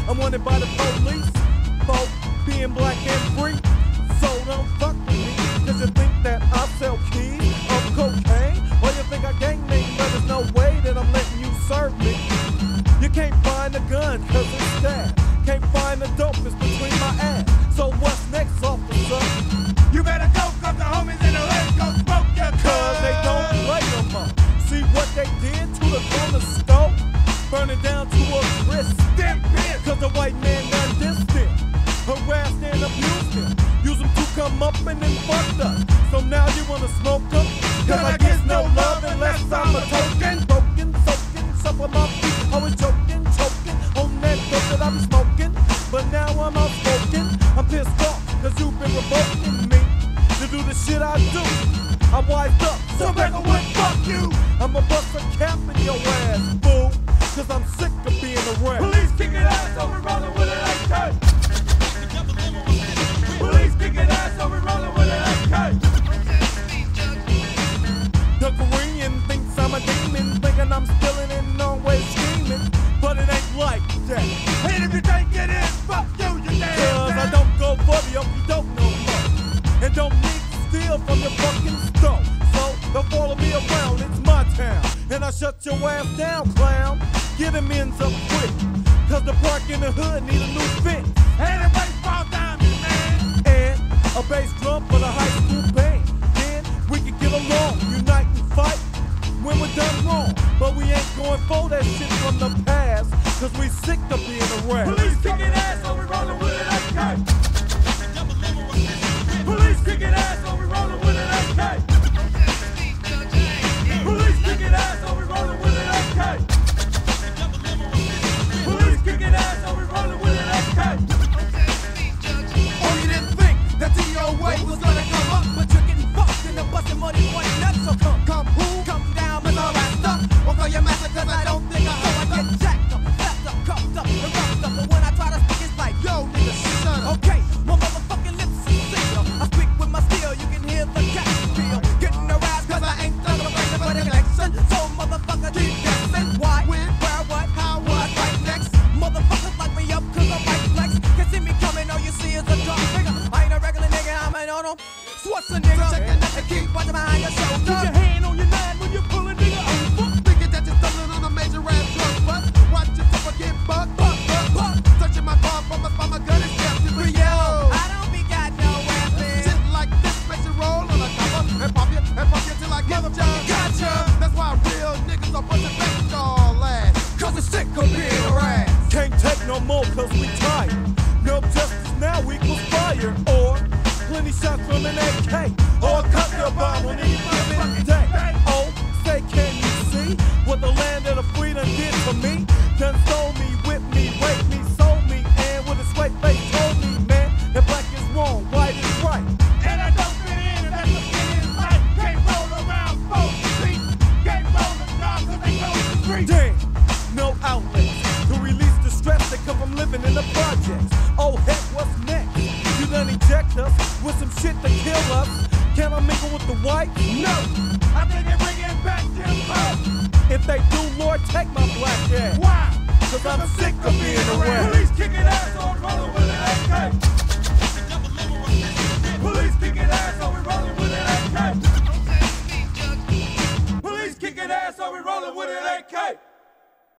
I'm wanted by the police for being black and free. So don't fuck with me, cause you think that I sell keys of cocaine, or you think I gang name, but there's no way that I'm letting you serve me. You can't find a gun cause it's stabbed. Can't find the dope, it's between my ass. So what's next, officer? You better go, cause the homies in the hood gon' smoke ya, Cause they don't play no more. See what they did to the corner store? Burn it down to a crisp. Them bitch. Cause the white man done dissed them, harassed and abused them, use them to come up and then fucked us. So now you wanna smoke them? Cause I get no love unless I'm a token. Broken, soaking, shuffle my feet, always choking on that dope that I be smoking. But now I'm outspoken, I'm pissed off cause you've been revoking me to do the shit I do. I wised up, So Beckerwood, fuck you. I'ma bust a cap in your ass, fool. Cause I'm sick of being a rat. Police kicking ass, so we rollin' with it AK. Police kicking ass, so we rollin' with it AK. The Korean thinks I'm a demon, thinking I'm stealing and always scheming. But it ain't like that. And if you can't get in, fuck you, you damn Cause I man. don't go for the okey doke no more. And don't need to steal from your fucking store. So don't follow me around, it's my town. And I shut your ass down, clown. Get them ends up quick. Cause the park in the hood need a new fence. And the baseball diamond, man. And a bass drum for the high school band. Then we can get along, unite and fight when we're done wrong. But we ain't going for that shit from the past. Cause we sick of being a rat. Police kicking ass, so we rollin' with it AK. Police kicking ass, so we rollin' with it AK. Police kicking ass, so we rollin' with it AK. Police kicking ass, so we rollin' with it AK. Oh, you didn't think that DOA was gonna come up, but you're getting fucked in the bustin' money point nuts. So come who? Come down with all that stuff. Won't call your master cause I don't think I owe. I get jacked up, slapped up, cuffed up, and roughed up. But when I try to speak, it's like, yo, nigga, shut up. Okay, my motherfucking lips is seal. I speak with my steel, you can hear the cat feel. Getting aroused cause I ain't done a right for the election. So motherfucker, keep guessing. Why, when, where, what, how, what, right next? Motherfuckers lock me up cause I'm like flex. Can see me coming, all you see is a dark figure. I ain't a regular nigga, I'm an Arnold Schwarzenegger. Check your neck and keep watching behind your shoulder. Put your hand on your nine when you pull a nigga over. Thinking that you're stumbling on a major rap drug bust. Watch your temper get bucked. Touching my car from my gun is captain. But yo, I don't be got no weapon. Shit like this makes you roll on a cover and pop you till I get ya. Gotcha. That's why real niggas are busting back y'all ass. Cause it's sick of being a rat. Can't take no more cause we tired. No justice now equals fire. Or plenty shots from an AK. Or cut your bomb on any given day. Oh, say can you see what the land of the freedom did for me? Done stole me, whipped me, raped me, sold me, and with a straight face told me, man, that black is wrong, white is right. And I don't fit in, and that's what it is like. Can't roll around 4 feet. Can't roll the dog cause they close the street. Damn, no outlets to release the stress that come from living in the projects. Oh heck, what's next? You done eject us with some shit to kill us. Can I mingle with the white? No, I think they're bringing back Jim Crow. If they do, Lord, take my black ass. Why? Cause I'm sick of being a rat. Police kicking ass, so we rollin' with it AK. Police kicking ass, so we rollin' with it AK. Police kicking ass, so we rollin' with it AK.